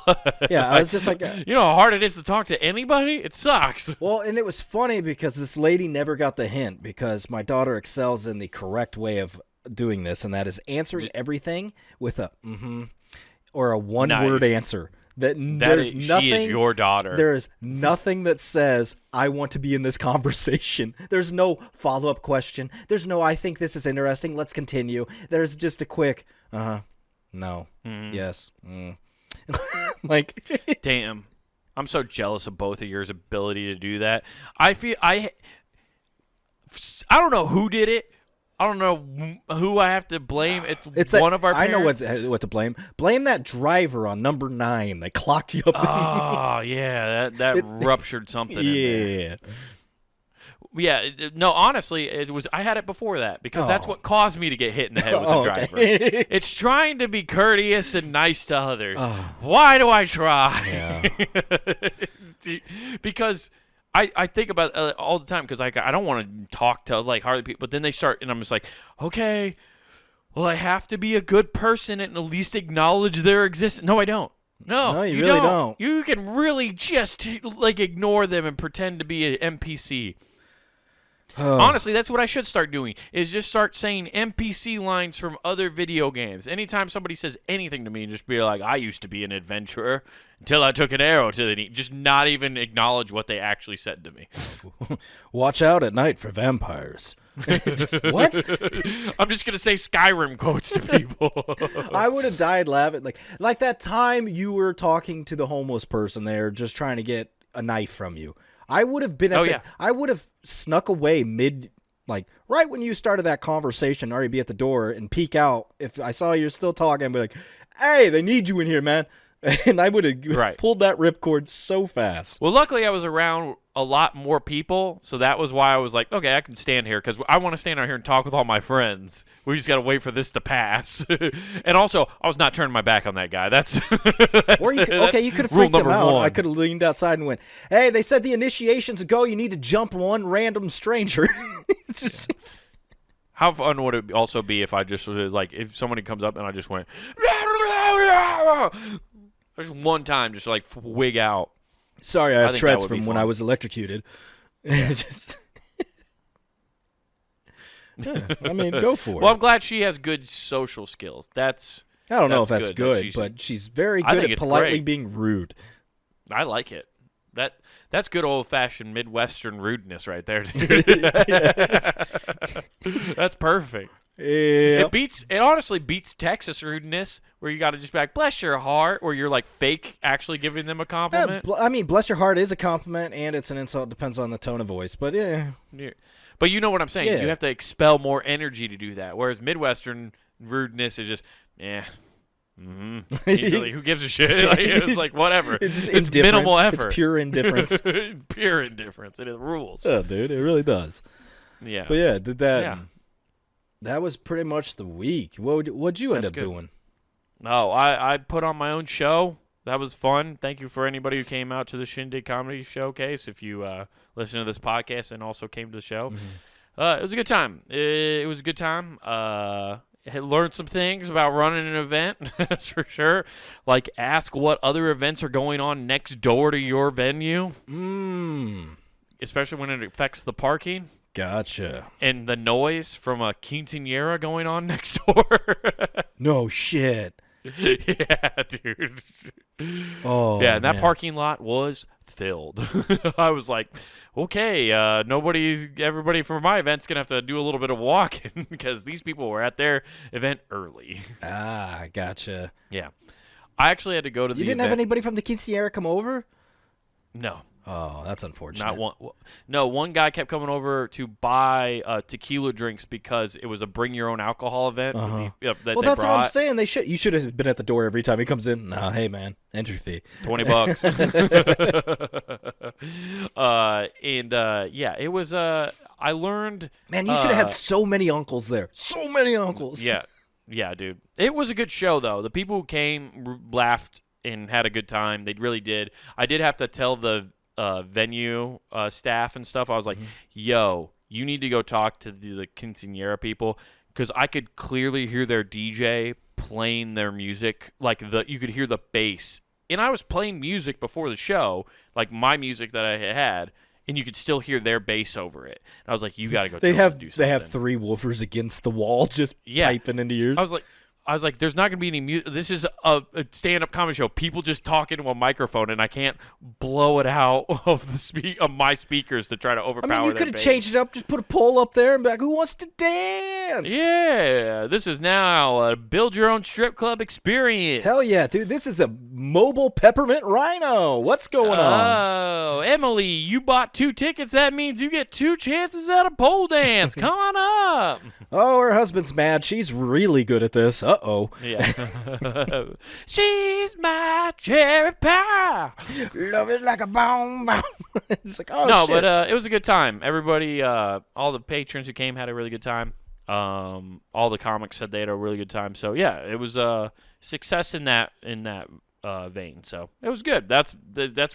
Yeah, I was just like, you know how hard it is to talk to anybody? It sucks. Well, and it was funny because this lady never got the hint because my daughter excels in the correct way of doing this, and that is answering everything with a or a one-word answer. There's nothing. She is your daughter. There is nothing that says I want to be in this conversation. There's no follow-up question. There's no I think this is interesting. Let's continue. There's just a quick no, yes, Damn, I'm so jealous of both of yours ability to do that. I don't know who did it. I don't know who I have to blame. It's one of our parents. I know what to blame. Blame that driver on number 9 that clocked you up. Oh, yeah, that ruptured something in there. Yeah, no, honestly, I had it before that because that's what caused me to get hit in the head with the driver. Okay. It's trying to be courteous and nice to others. Why do I try? Yeah. Because I think about it all the time because I don't want to talk to hardly people, but then they start and I'm just like, okay, well I have to be a good person and at least acknowledge their existence. No, I don't. No, you really don't. You can really just ignore them and pretend to be an NPC. Honestly, that's what I should start doing, is just start saying NPC lines from other video games. Anytime somebody says anything to me, just be like, I used to be an adventurer until I took an arrow to the knee. Just not even acknowledge what they actually said to me. Watch out at night for vampires. What? I'm just gonna say Skyrim quotes to people. I would have died laughing. Like that time you were talking to the homeless person there, just trying to get a knife from you. I would have been I would have snuck away right when you started that conversation, already be at the door and peek out. If I saw you're still talking, I'd be like, hey, they need you in here, man. And I would have pulled that ripcord so fast. Well, luckily I was around a lot more people, so that was why I was like, okay, I can stand here because I want to stand out here and talk with all my friends. We just got to wait for this to pass. And also, I was not turning my back on that guy. Or you could have freaked him out. I could have leaned outside and went, hey, they said the initiation's a go. You need to jump one random stranger. How fun would it also be if I just was like, if somebody comes up and I just went, just one time, just like wig out. Sorry, I have treads from when I was electrocuted. Yeah. I mean, go for it. Well, I'm glad she has good social skills. I don't know if that's good, but she's very good at politely being rude. I like it. That's good old-fashioned Midwestern rudeness right there, dude. That's perfect. Yeah. It honestly beats Texas rudeness, where you got to just be like, bless your heart, where you're like fake actually giving them a compliment. I mean, bless your heart is a compliment, and it's an insult. Depends on the tone of voice, but yeah. But you know what I'm saying. Yeah. You have to expel more energy to do that, whereas Midwestern rudeness is just, Usually, who gives a shit? It's like whatever. It's minimal effort. It's pure indifference. Pure indifference. It rules. Oh, dude, it really does. Yeah. But yeah, that was pretty much the week. What'd you end up doing? No, I put on my own show. That was fun. Thank you for anybody who came out to the Shindig Comedy Showcase. If you listen to this podcast and also came to the show, it was a good time. It was a good time. I learned some things about running an event, that's for sure. Like, ask what other events are going on next door to your venue. Especially when it affects the parking. Gotcha. And the noise from a quinceañera going on next door. No shit. Yeah, dude. Oh, yeah, and that parking lot was filled. I was like, okay, everybody from my event's going to have to do a little bit of walking because these people were at their event early. Ah, gotcha. Yeah. I actually had to go to the You didn't event. have anybody from the quinceañera come over? No. Oh, that's unfortunate. Not one. No, one guy kept coming over to buy tequila drinks because it was a bring your own alcohol event. That's what I'm saying. You should have been at the door every time he comes in. Nah, hey man, entry fee $20. Yeah, it was. I learned. Man, you should have had so many uncles there. So many uncles. Yeah, dude. It was a good show though. The people who came laughed and had a good time. They really did. I did have to tell the venue staff and stuff. I was like, yo, you need to go talk to the quinceañera people because I could clearly hear their DJ playing their music. Like, you could hear the bass. And I was playing music before the show, like my music that I had, and you could still hear their bass over it. And I was like, you got to go do something. They have three woofers against the wall just piping into yours. I was like, there's not going to be any music. This is a stand-up comedy show. People just talk into a microphone, and I can't blow it out of my speakers to try to overpower. I mean, you could have changed it up. Just put a poll up there and be like, who wants to dance? Yeah, this is now a build-your-own strip club experience. Hell yeah, dude. This is a mobile peppermint rhino. What's going on? Oh, Emily, you bought 2 tickets. That means you get 2 chances at a pole dance. Come on up. Oh, her husband's mad. She's really good at this. Uh-oh. Yeah. She's my cherry pie. Love it like a bomb. It's like, oh, no, shit. But it was a good time. Everybody, all the patrons who came had a really good time. All the comics said they had a really good time. So, yeah, it was a success in that vein. So, it was good. That's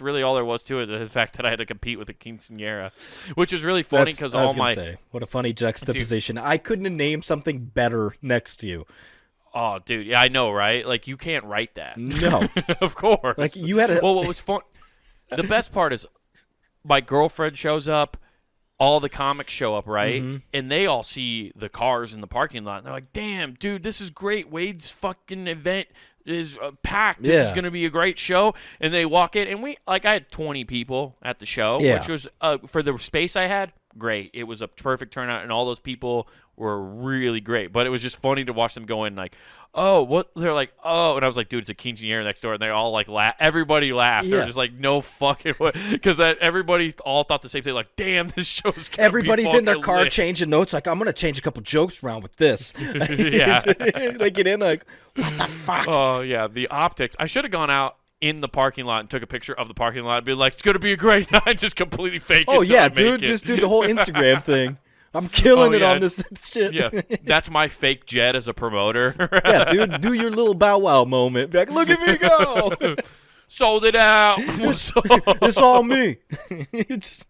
really all there was to it. The fact that I had to compete with a quinceañera, which is really funny because what a funny juxtaposition. I couldn't have named something better next to you. Oh, dude. Yeah, I know, right? Like, you can't write that. No. Of course. Like, you had a... Well, what was fun... The best part is my girlfriend shows up, all the comics show up, right? Mm-hmm. And they all see the cars in the parking lot. And they're like, damn, dude, this is great. Wade's fucking event is packed. This is going to be a great show. And they walk in, and I had 20 people at the show, which was, for the space I had, great. It was a perfect turnout, and all those people were really great. But it was just funny to watch them go in like, oh, what? They're like, oh, and I was like, dude, it's a quinceañera next door, and they all like laugh. Everybody laughed. They're just like, no fucking way, because everybody all thought the same thing. Like, damn, this show's gonna Everybody's be in their car lit. changing notes. Like, I'm gonna change a couple jokes around with this. Yeah. They get in like, what the fuck? Oh yeah, the optics. I should have gone out in the parking lot and took a picture of the parking lot and be like, it's gonna be a great night. Just completely fake it. Oh till yeah, I make dude, it. just do the whole Instagram thing. I'm killing it yeah. on this shit. Yeah, that's my fake jet as a promoter. Yeah, dude, do your little Bow Wow moment. Be like, look at me go. Sold it out. It's all me. It's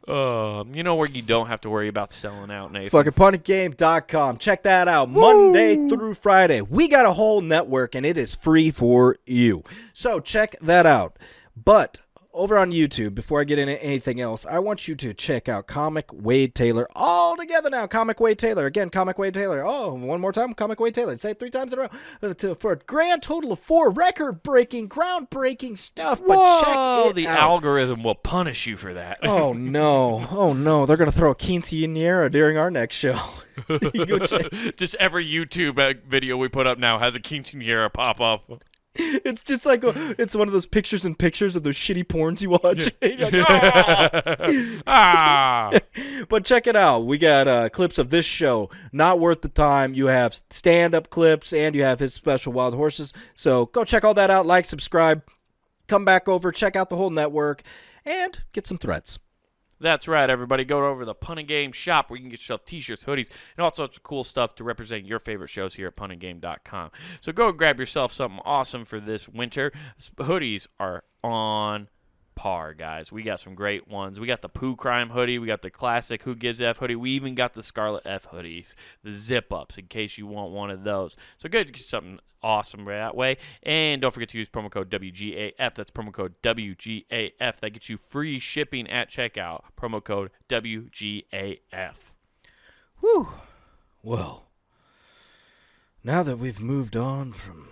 You know where you don't have to worry about selling out, Nathan. fucking puntedgame.com. Check that out. Monday through Friday. We got a whole network, and it is free for you. So check that out. But over on YouTube, before I get into anything else, I want you to check out Comic Wade Taylor. All together now, Comic Wade Taylor. Again, Comic Wade Taylor. Oh, one more time, Comic Wade Taylor. Say it 3 times in a row. For a grand total of 4 record-breaking, groundbreaking stuff. But Whoa, check it the out. algorithm will punish you for that. Oh, no. Oh, no. They're going to throw a quinceañera during our next show. You go check. Just every YouTube video we put up now has a quinceañera pop up. It's just like it's one of those pictures and pictures of those shitty porns you watch. You're like, Ah. But check it out. We got clips of this show. Not worth the time. You have stand-up clips, and you have his special Wild Horses. So go check all that out. Like, subscribe. Come back over. Check out the whole network. And get some threats. That's right, everybody. Go over to the Pun and Game shop where you can get yourself t-shirts, hoodies, and all sorts of cool stuff to represent your favorite shows here at punandgame.com. So go grab yourself something awesome for this winter. Hoodies are on par, guys. We got some great ones. We got the Pooh Crime hoodie. We got the classic Who Gives F hoodie. We even got the Scarlet F hoodies, the zip-ups, in case you want one of those. So go get something awesome that way. And don't forget to use promo code WGAF. That's promo code WGAF. That gets you free shipping at checkout. Promo code WGAF. Whew. Well, now that we've moved on from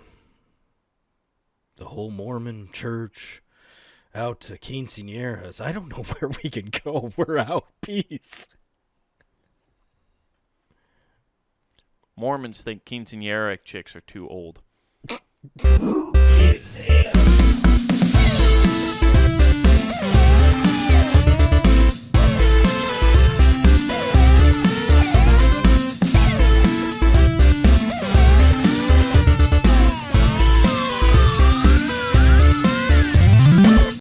the whole Mormon church out to quinceañeras, I don't know where we can go. We're out. Peace. Mormons think quinceañera chicks are too old. Who gives F?